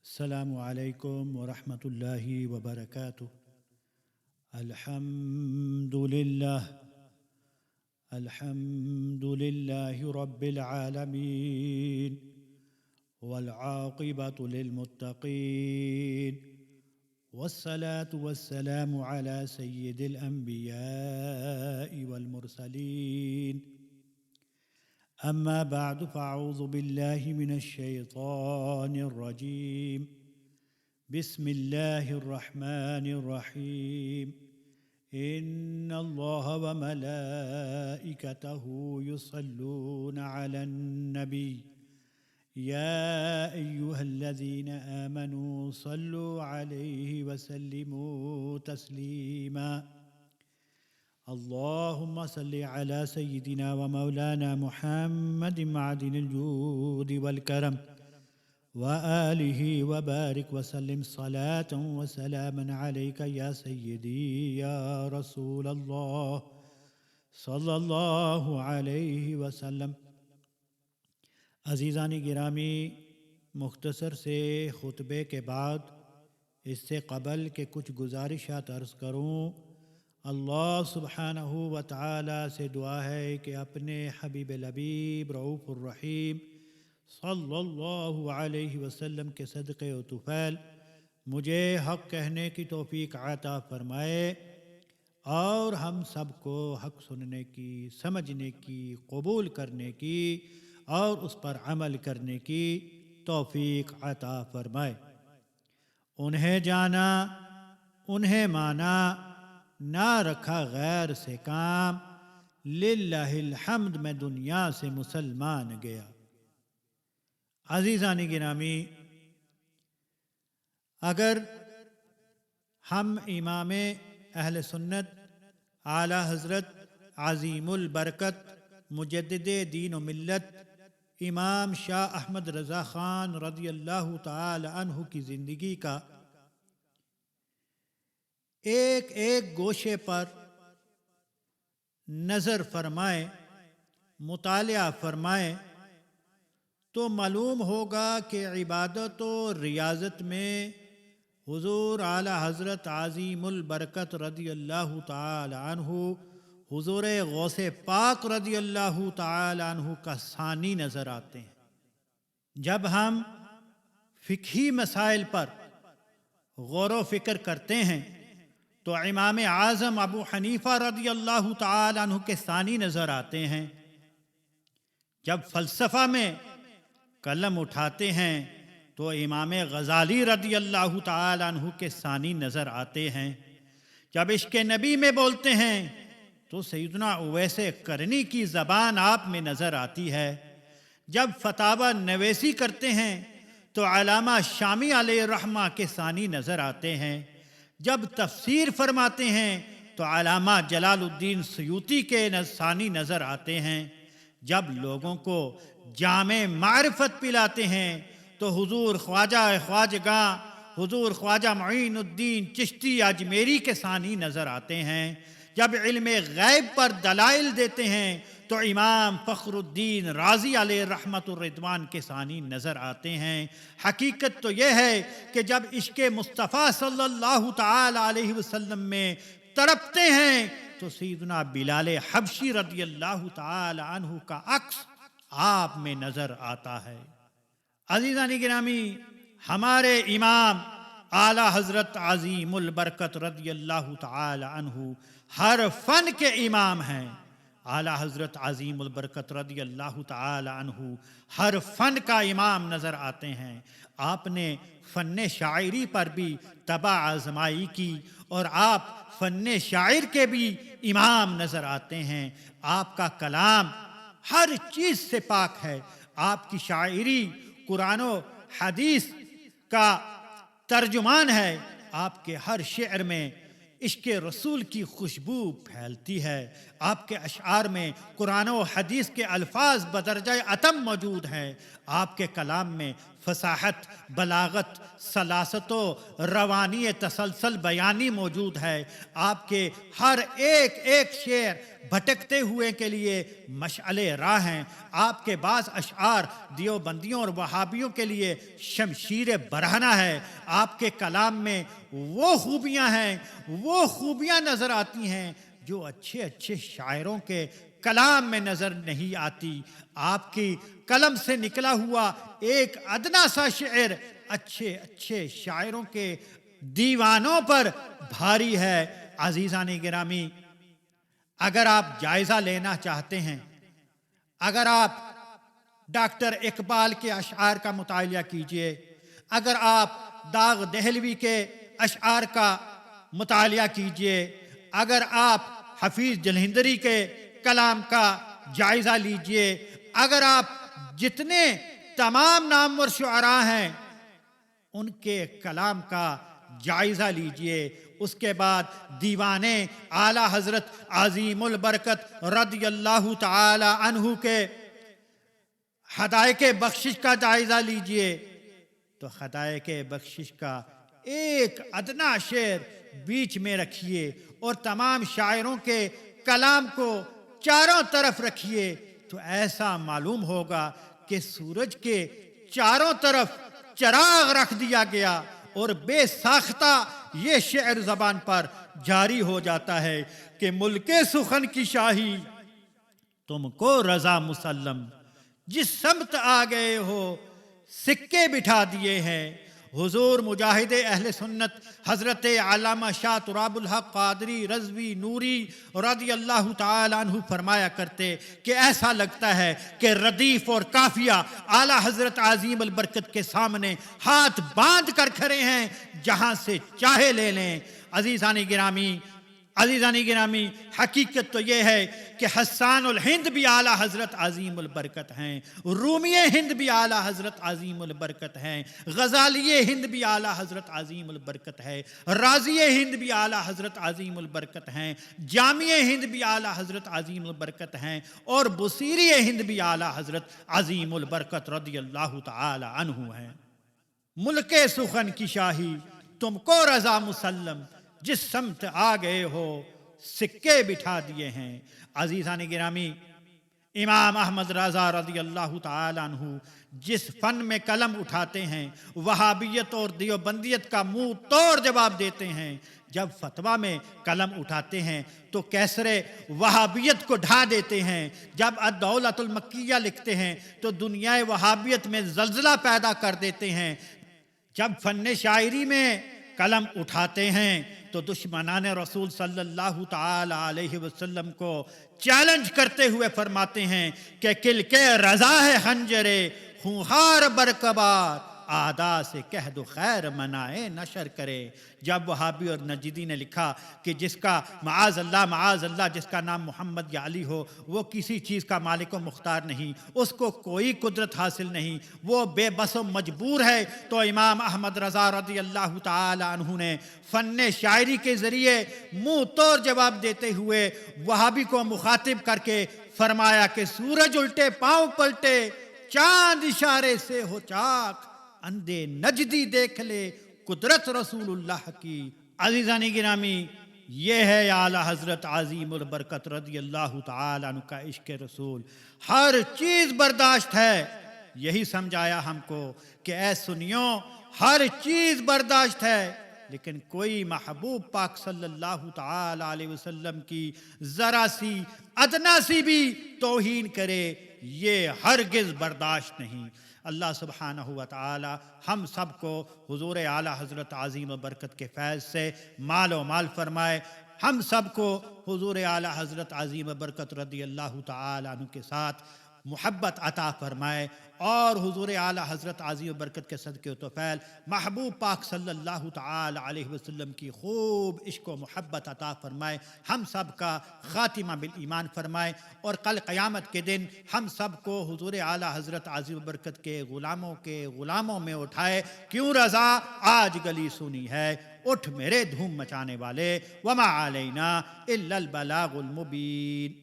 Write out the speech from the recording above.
السلام علیکم ورحمۃ اللہ وبرکاتہ۔ الحمد للہ رب العالمین والعاقبۃ للمتقین والصلاة والسلام علی سید الانبیاء والمرسلین اما بعد فاعوذ باللہ من الشیطان الرجیم بسم اللہ الرحمن الرحیم ان اللہ وملائکتہ یصلون علی النبی یا ایہا الذین آمنوا صلوا علیہ وسلموا تسلیما۔ اللهم صل على سيدنا ومولانا محمد معدن الجود والكرم وآله وبارك وسلم صلاة وسلاما عليك يا سيدي يا رسول الله صلى الله عليه وسلم۔ عزیزان گرامی، مختصر سے خطبے کے بعد اس سے قبل کہ کچھ گزارشات عرض کروں، اللہ سبحانہ و تعالی سے دعا ہے کہ اپنے حبیب لبیب رؤوف الرحیم صلی اللہ علیہ وسلم کے صدقے و طفیل مجھے حق کہنے کی توفیق عطا فرمائے اور ہم سب کو حق سننے کی، سمجھنے کی، قبول کرنے کی اور اس پر عمل کرنے کی توفیق عطا فرمائے۔ انہیں جانا، انہیں مانا، نہ رکھا غیر سے کام، للہ الحمد میں دنیا سے مسلمان گیا۔ عزیزان گرامی، اگر ہم امام اہل سنت اعلی حضرت عظیم البرکت مجدد دین و ملت امام شاہ احمد رضا خان رضی اللہ تعالی عنہ کی زندگی کا ایک ایک گوشے پر نظر فرمائیں، مطالعہ فرمائیں تو معلوم ہوگا کہ عبادت و ریاضت میں حضور اعلی حضرت عظیم البرکت رضی اللہ تعالی عنہ، حضور غوث پاک رضی اللہ تعالی عنہ کا ثانی نظر آتے ہیں۔ جب ہم فقہی مسائل پر غور و فکر کرتے ہیں تو امام اعظم ابو حنیفہ رضی اللہ تعالی عنہ کے ثانی نظر آتے ہیں۔ جب فلسفہ میں قلم اٹھاتے ہیں تو امام غزالی رضی اللہ تعالی عنہ کے ثانی نظر آتے ہیں۔ جب عشق نبی میں بولتے ہیں تو سیدنا اویس قرنی کی زبان آپ میں نظر آتی ہے۔ جب فتاوی نویسی کرتے ہیں تو علامہ شامی علیہ الرحمہ کے ثانی نظر آتے ہیں۔ جب تفسیر فرماتے ہیں تو علامہ جلال الدین سیوطی کے ثانی نظر آتے ہیں۔ جب لوگوں کو جامع معرفت پلاتے ہیں تو حضور خواجہ خواجگاں حضور خواجہ معین الدین چشتی اجمیری کے ثانی نظر آتے ہیں۔ جب علم غیب پر دلائل دیتے ہیں تو امام فخر الدین رازی علیہ رحمت الرضوان کے ثانی نظر آتے ہیں۔ حقیقت تو یہ ہے کہ جب عشق مصطفیٰ صلی اللہ تعالی علیہ وسلم میں تڑپتے ہیں تو سیدنا بلال حبشی رضی اللہ تعالی عنہ کا عکس آپ میں نظر آتا ہے۔ عزیزان گرامی، ہمارے امام اعلی حضرت عظیم البرکت رضی اللہ تعالی عنہ ہر فن کے امام ہیں۔ اعلی حضرت عظیم البرکت رضی اللہ تعالی عنہ ہر فن کا امام نظر آتے ہیں۔ آپ نے فن شاعری پر بھی طبع آزمائی کی اور آپ فن شاعر کے بھی امام نظر آتے ہیں۔ آپ کا کلام ہر چیز سے پاک ہے۔ آپ کی شاعری قرآن و حدیث کا ترجمان ہے۔ آپ کے ہر شعر میں عشق رسول کی خوشبو پھیلتی ہے۔ آپ کے اشعار میں قرآن و حدیث کے الفاظ بدرجہ اتم موجود ہیں۔ آپ کے کلام میں فصاحت، بلاغت، سلاست و روانی تسلسل بیانی موجود ہے۔ آپ کے ہر ایک ایک شعر بھٹکتے ہوئے کے لیے مشعل راہ ہیں۔ آپ کے بعض اشعار دیوبندیوں اور وہابیوں کے لیے شمشیر برہنہ ہے۔ آپ کے کلام میں وہ خوبیاں ہیں، وہ خوبیاں نظر آتی ہیں جو اچھے اچھے شاعروں کے کلام میں نظر نہیں آتی۔ آپ کی قلم سے نکلا ہوا ایک ادنا سا شعر اچھے اچھے شاعروں کے دیوانوں پر بھاری ہے۔ عزیزان گرامی، اگر آپ جائزہ لینا چاہتے ہیں، اگر آپ ڈاکٹر اقبال کے اشعار کا مطالعہ کیجئے، اگر آپ داغ دہلوی کے اشعار کا مطالعہ کیجئے، اگر آپ حفیظ جلندری کے کلام کا جائزہ لیجئے، اگر آپ جتنے تمام نامور شعراء ہیں ان کے کلام کا جائزہ لیجئے، اس کے بعد دیوان اعلیٰ حضرت عظیم البرکت رضی اللہ تعالی عنہ کے حدائق بخشش کا جائزہ لیجئے، تو حدائق بخشش کا ایک ادنا شعر بیچ میں رکھیے اور تمام شاعروں کے کلام کو چاروں طرف رکھیے، تو ایسا معلوم ہوگا کہ سورج کے چاروں طرف چراغ رکھ دیا گیا اور بے ساختہ یہ شعر زبان پر جاری ہو جاتا ہے کہ ملک سخن کی شاہی تم کو رضا مسلم، جس سمت آ گئے ہو سکے بٹھا دیے ہیں۔ حضور مجاہد اہل سنت حضرت علامہ شاہ تراب الحق قادری رضوی نوری رضی اللہ تعالی عنہ فرمایا کرتے کہ ایسا لگتا ہے کہ ردیف اور قافیہ اعلیٰ حضرت عظیم البرکت کے سامنے ہاتھ باندھ کر کھڑے ہیں، جہاں سے چاہے لے لیں۔ عزیزان گرامی، حقیقت تو یہ ہے کہ حسان الہند بھی اعلیٰ حضرت عظیم البرکت ہیں، رومی ہند بھی اعلیٰ حضرت عظیم البرکت ہیں، غزالی ہند بھی اعلیٰ حضرت عظیم البرکت ہے، رازی ہند بھی اعلیٰ حضرت عظیم البرکت ہیں، جامع ہند بھی اعلیٰ حضرت عظیم البرکت ہیں، اور بصیری ہند بھی اعلیٰ حضرت عظیم البرکت رضی اللہ تعالی عنہ ہیں۔ ملک سخن کی شاہی تم کو رضا مسلم، جس سمت آ گئے ہو سکے بٹھا دیے ہیں۔ عزیزان گرامی، امام احمد رضا رضی اللہ تعالی عنہ جس فن میں قلم اٹھاتے ہیں، وہابیت اور دیوبندیت کا منہ توڑ جواب دیتے ہیں۔ جب فتویٰ میں قلم اٹھاتے ہیں تو کیسر وہابیت کو ڈھا دیتے ہیں، جب الدولۃ المکیہ لکھتے ہیں تو دنیا وہابیت میں زلزلہ پیدا کر دیتے ہیں، جب فن شاعری میں قلم اٹھاتے ہیں تو دشمنان رسول صلی اللہ تعالی علیہ وسلم کو چیلنج کرتے ہوئے فرماتے ہیں کہ کل کے رضا ہے خنجرے خونخوار برقبار، آدھا سے کہہ دو خیر منائے نشر کرے۔ جب وہابی اور نجدی نے لکھا کہ جس کا معاذ اللہ جس کا نام محمد یا علی ہو وہ کسی چیز کا مالک و مختار نہیں، اس کو کوئی قدرت حاصل نہیں، وہ بے بس و مجبور ہے، تو امام احمد رضا رضی اللہ تعالی عنہ نے فن شاعری کے ذریعے منہ توڑ جواب دیتے ہوئے وہابی کو مخاطب کر کے فرمایا کہ سورج الٹے پاؤں پلٹے، چاند اشارے سے ہو چاک، اندھے نجدی دیکھ لے قدرت رسول اللہ کی۔ عزیزان گرامی، یہ ہے اعلیٰ حضرت عظیم البرکت رضی اللہ تعالیٰ عنہ کا عشق رسول۔ ہر چیز برداشت ہے، یہی سمجھایا ہم کو کہ اے سنیوں ہر چیز برداشت ہے، لیکن کوئی محبوب پاک صلی اللہ تعالی علیہ وسلم کی ذرا سی ادنا سی بھی توہین کرے، یہ ہرگز برداشت نہیں۔ اللہ سبحانہ و تعالی ہم سب کو حضور اعلیٰ حضرت عظیم و برکت کے فیض سے مال و مال فرمائے، ہم سب کو حضور اعلیٰ حضرت عظیم و برکت رضی اللہ تعالی عنہ کے ساتھ محبت عطا فرمائے، اور حضور اعلیٰ حضرت عظیم و برکت کے صدقے و طفیل محبوب پاک صلی اللہ تعالی علیہ وسلم کی خوب عشق و محبت عطا فرمائے، ہم سب کا خاتمہ بالایمان فرمائے، اور کل قیامت کے دن ہم سب کو حضور اعلیٰ حضرت عظیم و برکت کے غلاموں میں اٹھائے۔ کیوں رضا آج گلی سنی ہے، اٹھ میرے دھوم مچانے والے، وما علینا الا البلاغ المبین۔